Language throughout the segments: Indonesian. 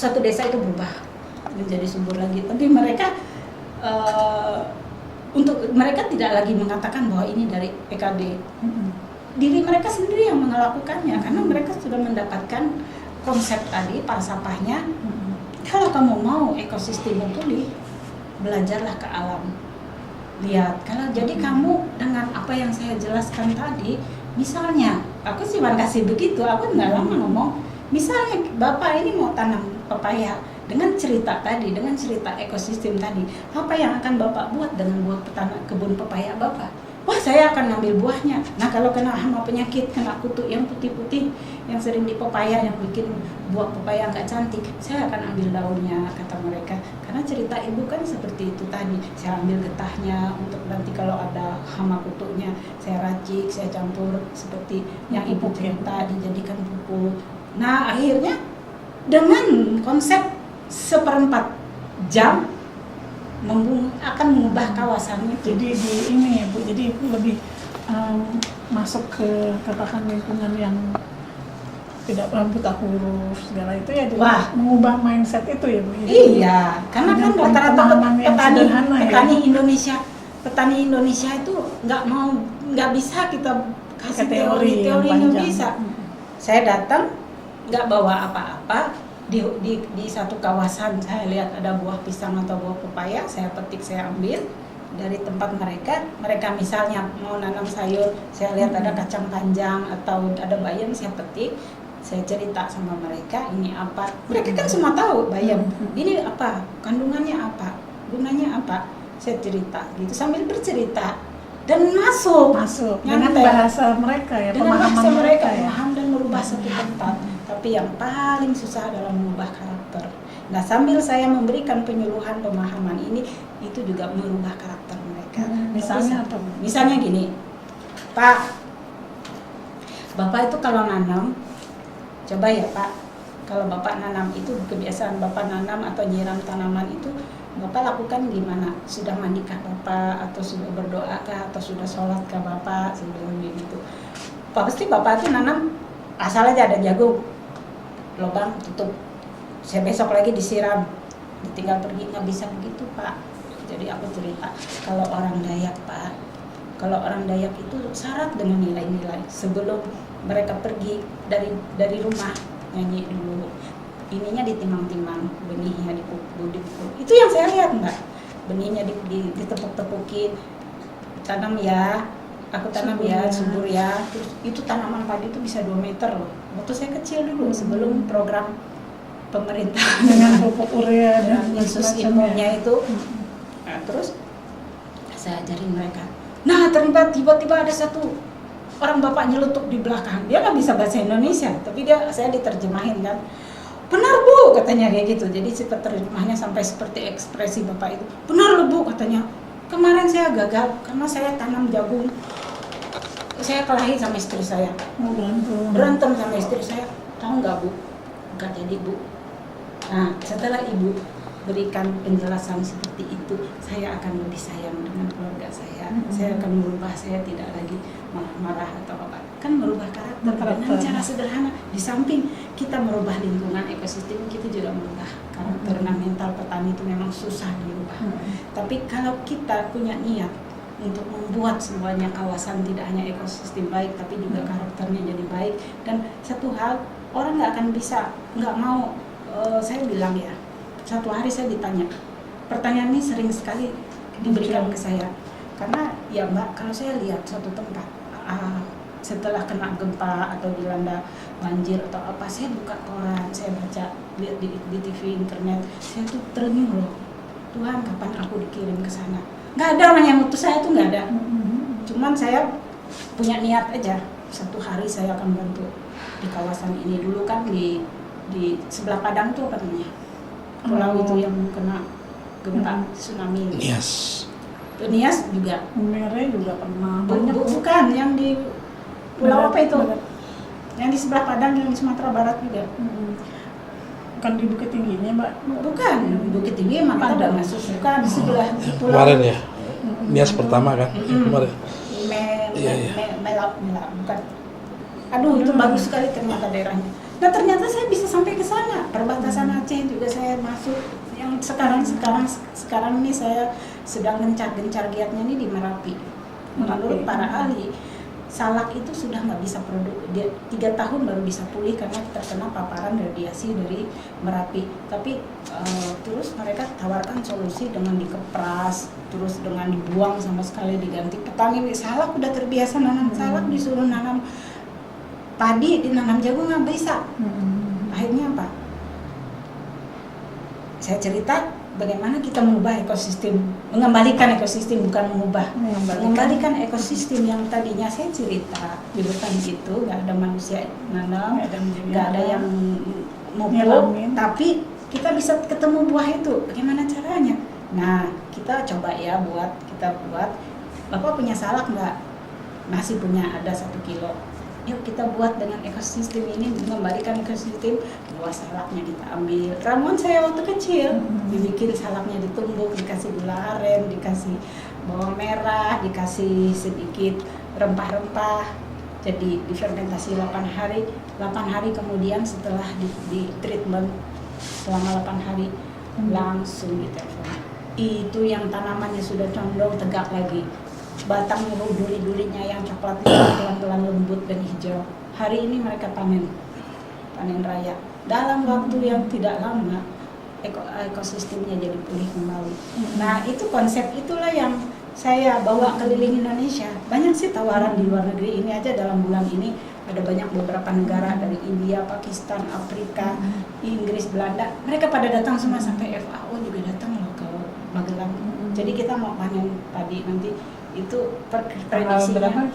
satu desa itu berubah menjadi subur lagi. Tapi mereka untuk mereka tidak lagi mengatakan bahwa ini dari PKB. Diri mereka sendiri yang melakukannya karena mereka sudah mendapatkan konsep tadi falsafahnya. Kalau kamu mau ekosistem pulih, belajarlah ke alam. Lihat, kalau jadi kamu dengan apa yang saya jelaskan tadi, misalnya, aku cuma kasih begitu, aku nggak lama ngomong. Misalnya Bapak ini mau tanam pepaya dengan cerita tadi, dengan cerita ekosistem tadi, apa yang akan Bapak buat dengan buah kebun pepaya Bapak? Wah, saya akan ngambil buahnya. Nah, kalau kena hama penyakit, kena kutu yang putih-putih, yang sering di pepaya, yang bikin buah pepaya nggak cantik, saya akan ambil daunnya, kata mereka. Karena cerita ibu kan seperti itu tadi. Saya ambil getahnya untuk nanti kalau ada hama kutunya, saya racik, saya campur seperti yang ibu cerita, dijadikan pupuk. Nah, akhirnya dengan konsep 1/4 jam akan mengubah kawasannya. Jadi di ini ya Bu, jadi lebih masuk ke katakan lingkungan yang tidak buta huruf segala itu ya, mengubah mindset itu ya Bu. Iya, karena kan rata-rata petani ya. Petani Indonesia itu nggak bisa kita kasih teori nggak bisa. Saya datang nggak bawa apa-apa. Di satu kawasan saya lihat ada buah pisang atau buah pepaya, saya petik, saya ambil dari tempat mereka misalnya mau nanam sayur, saya lihat ada kacang panjang atau ada bayam, saya petik, saya cerita sama mereka ini apa, mereka kan semua tahu bayam ini apa, kandungannya apa, gunanya apa, saya cerita gitu sambil bercerita dan masuk dengan bahasa mereka ya, pemahaman mereka ya, paham dan merubah satu tempat. Tapi yang paling susah adalah mengubah karakter. Nah, sambil saya memberikan penyuluhan pemahaman ini, itu juga merubah karakter mereka. Misalnya apa? Misalnya gini, Pak, Bapak itu kalau nanam, coba ya Pak, kalau Bapak nanam itu kebiasaan Bapak nanam atau nyiram tanaman itu, Bapak lakukan gimana? Sudah mandikah Bapak, atau sudah berdoakah, atau sudah sholatkah Bapak sebelum itu? Pasti Bapak itu nanam asal aja ada jagung, lubang tutup, saya besok lagi disiram, tinggal pergi, nggak bisa begitu Pak. Jadi aku cerita, kalau orang Dayak Pak, kalau orang Dayak itu syarat dengan nilai-nilai sebelum mereka pergi dari rumah, nyanyi dulu, ininya ditimang-timang, benihnya dipukul, itu yang saya lihat Mbak, benihnya ditepuk-tepukin, tanam ya, aku tanam ya, subur ya. Terus itu tanaman padi itu bisa 2 meter loh. Waktu saya kecil dulu sebelum program pemerintah dengan pupuk urea dan khusus ilmunya itu. Nah, terus saya ajarin mereka. Nah, ternyata tiba-tiba ada satu orang bapak nyelutuk di belakang. Dia nggak bisa bahasa Indonesia, tapi saya diterjemahin kan. Benar Bu, katanya kayak gitu. Jadi terjemahnya sampai seperti ekspresi bapak itu. Benar loh Bu, katanya. Kemarin saya gagal karena saya tanam jagung. Saya kelahi sama istri saya. Berantem sama istri saya. Tahu nggak Bu? Nggak jadi Bu. Nah, setelah Ibu berikan penjelasan seperti itu, saya akan lebih sayang dengan keluarga saya. Saya akan merubah, saya tidak lagi marah-marah atau apa. Kan merubah karakter dengan cara sederhana. Di samping kita merubah lingkungan ekosistem, kita juga merubah karakter. Nah, mental petani itu memang susah dirubah. Tapi kalau kita punya niat untuk membuat semuanya kawasan tidak hanya ekosistem baik, tapi juga karakternya jadi baik. Dan satu hal, orang nggak akan bisa, nggak mau. Saya bilang ya, satu hari saya ditanya, pertanyaan ini sering sekali diberikan ke saya. Karena ya Mbak, kalau saya lihat suatu tempat, setelah kena gempa atau dilanda banjir atau apa, saya buka koran, saya baca, lihat di TV, internet, saya tuh terenyuh loh. Tuhan, kapan aku dikirim ke sana? Nggak ada orang yang utus saya, tuh nggak ada. Cuman saya punya niat aja, satu hari saya akan bantu di kawasan ini. Dulu kan di sebelah Padang tuh apa namanya? Pulau itu yang kena gempa tsunami. Nias juga. Mere juga pernah. Bukan, yang di pulau apa itu? Yang di sebelah Padang, yang di Sumatera Barat juga. Bukan di Bukit Tingginya, Mbak? Bukan, Bukit Tinggi emang kita udah masuk. Bukan, di sebelah pulau. Kemarin ya? Nias pertama kan? Kemarin. Melak, bukan. Aduh, itu bagus sekali ternyata daerahnya. Nah ternyata saya bisa sampai ke sana, perbatasan Aceh juga saya masuk. Yang sekarang ini saya sedang gencar giatnya nih di Merapi. Menurut para ahli, salak itu sudah nggak bisa dia 3 tahun baru bisa pulih karena terkena paparan radiasi dari Merapi. Tapi terus mereka tawarkan solusi dengan dikepras, terus dengan dibuang sama sekali, diganti. Petani salak udah terbiasa nanam salak, disuruh nanam padi, dinanam jagung nggak bisa. Akhirnya apa? Saya cerita bagaimana kita mengubah ekosistem, mengembalikan ekosistem, bukan mengembalikan ekosistem yang tadinya saya cerita di hutan itu nggak ada manusia nanam, nggak ada yang mupuk, tapi kita bisa ketemu buah itu. Bagaimana caranya? Nah, kita coba ya kita buat. Bapak punya salak nggak? Masih punya, ada 1 kilo. Yuk kita buat dengan ekosistem ini, mengembalikan ekosistem. Buah salaknya kita ambil. Ramuan saya waktu kecil, dibikin salaknya ditumbuk, dikasih gula aren, dikasih bawang merah, dikasih sedikit rempah-rempah. Jadi difermentasi 8 hari. 8 hari kemudian setelah di treatment selama 8 hari langsung ditelepon. Itu yang tanamannya sudah condong tegak lagi. Batang duri-durinya yang coklat itu pelan-pelan lembut dan hijau. Hari ini mereka panen raya. Dalam waktu yang tidak lama ekosistemnya jadi pulih kembali. Nah itu konsep itulah yang saya bawa keliling Indonesia. Banyak sih tawaran di luar negeri. Ini aja dalam bulan ini ada banyak beberapa negara dari India, Pakistan, Afrika, Inggris, Belanda. Mereka pada datang semua, sampai FAO juga datang loh ke Magelang. Jadi kita mau panen padi nanti. Itu prediksinya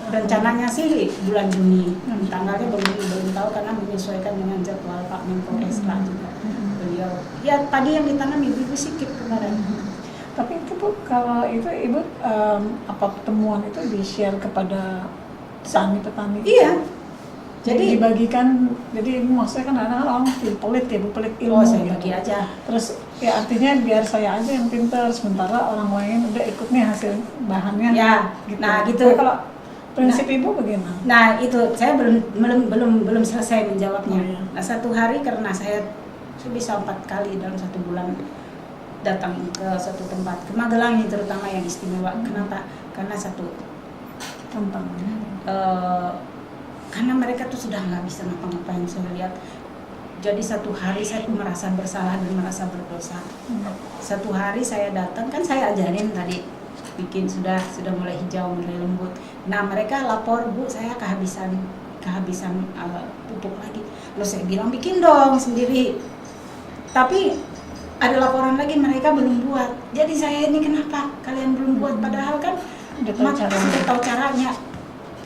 rencananya sih bulan Juni, tanggalnya belum tahu karena menyesuaikan dengan jadwal Pak Menko Esra juga. Beliau ya tadi yang ditanam ibu sikit kemarin. Tapi itu Bu, kalau itu Ibu apa pertemuan itu di-share kepada petani-petani? Iya. Jadi dibagikan, jadi maksudnya kan anak-anak orang pelit ya, Bu, pelit ilmu. Saya gitu. bagi aja. Terus ya artinya biar saya aja yang pintar, sementara orang lain udah ikut nih hasil bahannya. Ya, gitu. nah gitu. Tapi kalau prinsip Ibu bagaimana? Nah itu saya belum selesai menjawabnya. Oh, iya. Nah 1 hari karena saya bisa 4 kali dalam 1 bulan datang ke suatu tempat, ke Magelang ini terutama yang istimewa. Kenapa? Karena satu Tantangannya. Karena mereka tuh sudah nggak bisa ngapa-ngapain, saya lihat. Jadi 1 hari saya tuh merasa bersalah dan merasa berdosa. 1 hari saya datang, kan saya ajarin tadi bikin sudah mulai hijau, mulai lembut. Nah mereka lapor, Bu saya kehabisan pupuk lagi. Lalu saya bilang bikin dong sendiri. Tapi ada laporan lagi mereka belum buat. Jadi saya ini kenapa kalian belum buat? Padahal kan sudah tahu caranya.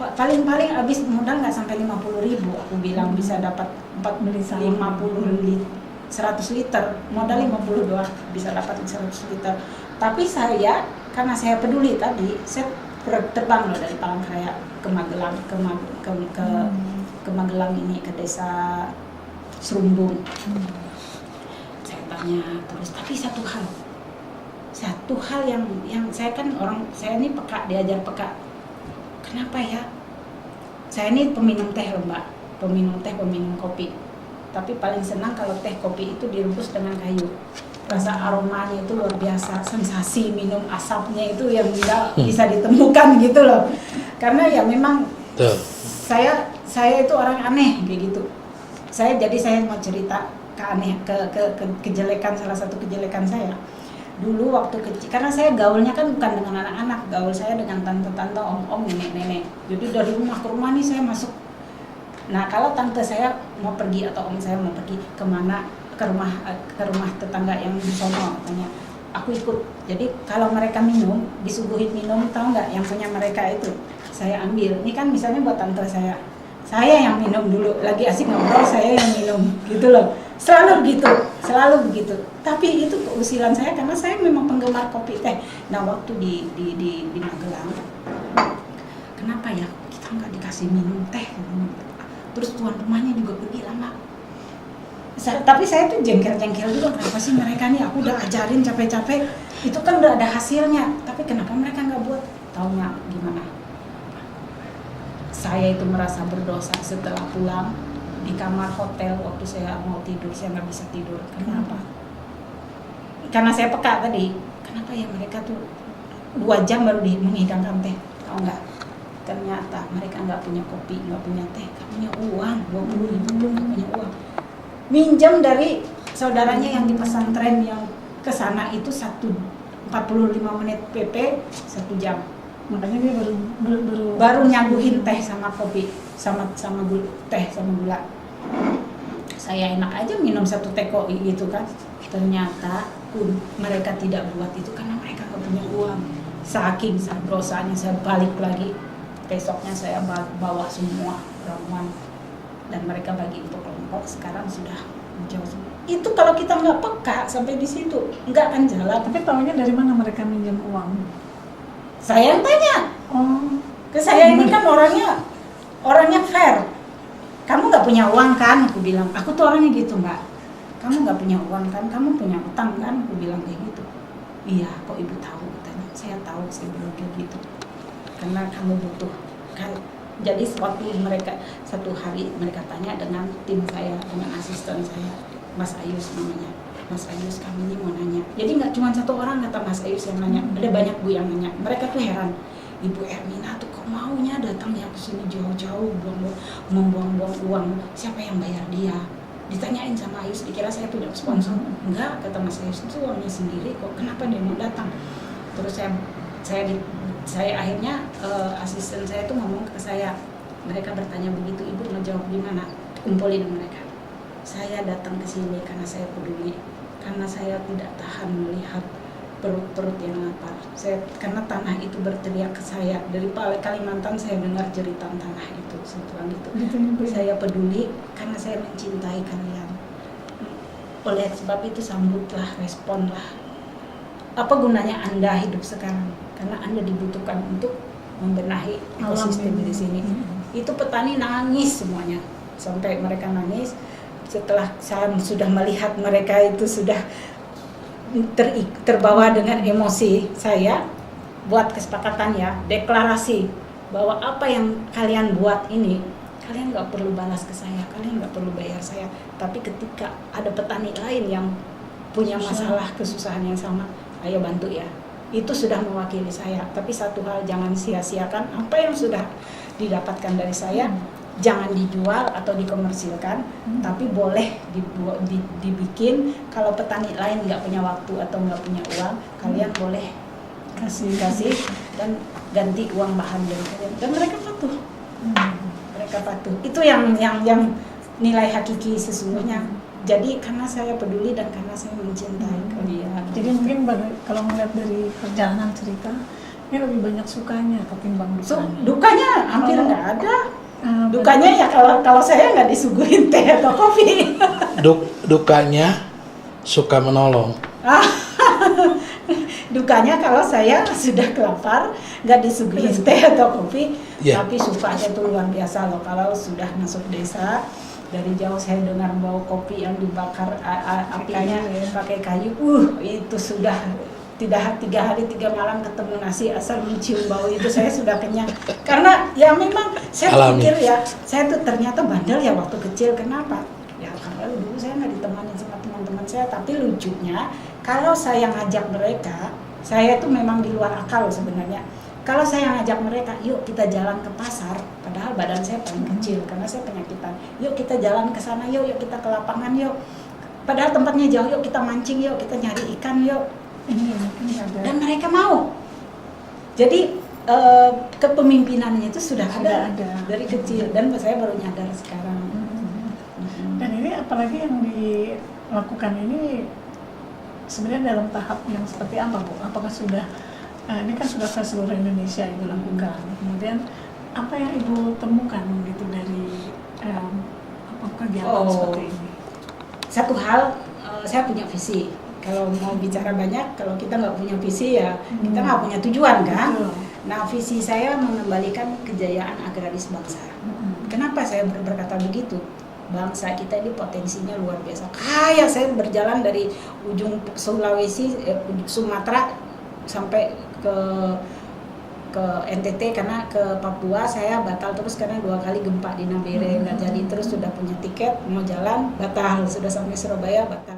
Paling habis modal nggak sampai 50.000, aku bilang bisa dapat 100 liter, modal 50 doang bisa dapat 100 liter. Tapi saya karena saya peduli tadi, saya terbang loh dari Palangkaraya ke Magelang, ke Magelang ini, ke desa Serumbung. Saya tanya terus, tapi satu hal yang saya kan saya ini peka, diajar peka. Kenapa ya? Saya ini peminum teh loh Mbak, peminum kopi. Tapi paling senang kalau teh kopi itu direbus dengan kayu. Rasa aromanya itu luar biasa, sensasi minum asapnya itu yang bisa ditemukan gitu loh. Karena ya memang saya itu orang aneh kayak gitu. Saya mau cerita kejelekan, salah satu kejelekan saya. Dulu waktu kecil, karena saya gaulnya kan bukan dengan anak-anak, gaul saya dengan tante-tante, om-om, nenek-nenek. Jadi dari rumah ke rumah nih saya masuk. Nah kalau tante saya mau pergi atau om saya mau pergi kemana, ke rumah tetangga yang di sono, katanya aku ikut. Jadi kalau mereka minum, disuguhin minum, tahu nggak yang punya mereka itu saya ambil. Ini kan misalnya buat tante saya yang minum dulu, lagi asik ngobrol saya yang minum gitu loh. Selalu begitu. Tapi itu keusilan saya karena saya memang penggemar kopi teh. Nah waktu di Magelang, kenapa ya kita nggak dikasih minum teh? Terus tuan rumahnya juga pergi lama. Tapi saya tuh jengkel juga, kenapa sih mereka nih, aku udah ajarin capek-capek, itu kan udah ada hasilnya, tapi kenapa mereka nggak buat? Taunya gimana? Saya itu merasa berdosa setelah pulang. di kamar hotel waktu saya mau tidur, saya nggak bisa tidur. Kenapa? Karena saya peka tadi. Kenapa ya mereka tuh 2 jam baru menghidangkan teh, tahu nggak? Ternyata mereka nggak punya kopi, nggak punya teh, nggak punya uang, 20.000 nggak punya uang. Minjem dari saudaranya yang di pesantren yang ke sana itu 45 menit PP 1 jam. Makanya dia baru nyangguhin teh sama kopi, sama gula, teh sama gula. Saya enak aja minum 1 teko gitu kan. Ternyata mereka tidak buat itu karena mereka nggak punya uang. Saking dosanya saya balik lagi, besoknya saya bawa semua ramuan dan mereka bagi untuk kelompok. Sekarang sudah jauh semua. Itu kalau kita nggak peka sampai di situ nggak akan jalan. Tapi tahunya dari mana mereka minjem uang? Saya yang tanya. Ke saya ini kan orangnya fair. Kamu nggak punya uang kan? Aku bilang, aku tuh orangnya gitu Mbak. Kamu nggak punya uang kan? Kamu punya utang kan? Aku bilang kayak gitu. Iya, kok ibu tahu? Tanya. Saya tahu, saya bilang kayak gitu. Karena kamu butuh kan. Jadi satu hari mereka tanya dengan tim saya, dengan asisten saya, Mas Ayus namanya. Mas Ayus, kami ini mau nanya. Jadi nggak cuma 1 orang kata Mas Ayus yang nanya, ada banyak Bu yang nanya. Mereka tuh heran, Ibu Ermina tuh kok maunya datang ya ke sini jauh-jauh, membuang-buang uang. Siapa yang bayar dia? Ditanyain sama Ayus, dikira saya punya sponsor. Enggak, kata Mas Ayus, itu uangnya sendiri kok. Kenapa dia mau datang? Terus saya akhirnya asisten saya tuh ngomong ke saya. Mereka bertanya begitu, Ibu ngejawab gimana? Kumpulin mereka. Saya datang ke sini karena saya peduli, karena saya tidak tahan melihat perut-perut yang lapar. Karena tanah itu berteriak ke saya. Dari Kalimantan saya dengar jeritan tanah itu, sentuhan itu. Saya peduli karena saya mencintai kalian. Oleh sebab itu sambutlah, responlah. Apa gunanya Anda hidup sekarang? Karena Anda dibutuhkan untuk membenahi ekosistem di sini. Itu petani nangis semuanya. Sampai mereka nangis. Setelah saya sudah melihat mereka itu sudah terbawa dengan emosi, saya buat kesepakatan ya, deklarasi bahwa apa yang kalian buat ini, kalian nggak perlu balas ke saya, kalian nggak perlu bayar saya, tapi ketika ada petani lain yang punya masalah kesusahan yang sama, ayo bantu ya. Itu sudah mewakili saya. Tapi satu hal, jangan sia-siakan apa yang sudah didapatkan dari saya. Jangan dijual atau dikomersilkan, tapi boleh dibikin. Kalau petani lain nggak punya waktu atau nggak punya uang, kalian boleh kasih dan ganti uang bahan dari kalian. Dan mereka patuh. Mereka patuh. Itu yang nilai hakiki sesungguhnya. Jadi karena saya peduli dan karena saya mencintai kalian. Jadi mungkin kalau melihat dari perjalanan cerita, ini lebih banyak sukanya ketimbang dukanya. Dukanya hampir nggak ada. Dukanya ya kalau saya nggak disuguhin teh atau kopi. Dukanya suka menolong. Dukanya kalau saya sudah kelapar nggak disuguhin teh atau kopi, tapi sukanya itu luar biasa loh. Kalau sudah masuk desa, dari jauh saya dengar bau kopi yang dibakar apinya pakai kayu, itu sudah tidak 3 hari 3 malam ketemu nasi asal mencium bau itu saya sudah kenyang. Karena ya memang saya pikir ya, saya tuh ternyata bandel ya waktu kecil. Kenapa? Ya karena dulu saya nggak ditemani sama teman-teman saya. Tapi lucunya kalau saya ngajak mereka, saya tuh memang di luar akal sebenarnya. Kalau saya ngajak mereka, yuk kita jalan ke pasar, padahal badan saya paling kecil karena saya penyakitan. Yuk kita jalan ke sana, yuk kita ke lapangan, yuk. Padahal tempatnya jauh, yuk kita mancing, yuk kita nyari ikan, yuk. Dan mereka mau. Jadi kepemimpinannya itu sudah ada dari kecil, dan saya baru nyadar sekarang. Dan ini apalagi yang dilakukan ini sebenarnya dalam tahap yang seperti apa, Bu? Apakah sudah ini kan sudah ke seluruh Indonesia Ibu lakukan. Kemudian apa yang Ibu temukan gitu dari kegiatan seperti ini? Satu hal, saya punya visi. Kalau mau bicara banyak, kalau kita nggak punya visi ya kita nggak punya tujuan kan. Nah, visi saya mengembalikan kejayaan agraris bangsa. Kenapa saya berkata begitu? Bangsa kita ini potensinya luar biasa. Kayak saya berjalan dari ujung Sulawesi, Sumatera sampai ke ke NTT karena ke Papua saya batal terus karena 2 kali gempa di Nabire nggak jadi, terus sudah punya tiket mau jalan batal, sudah sampai Surabaya batal.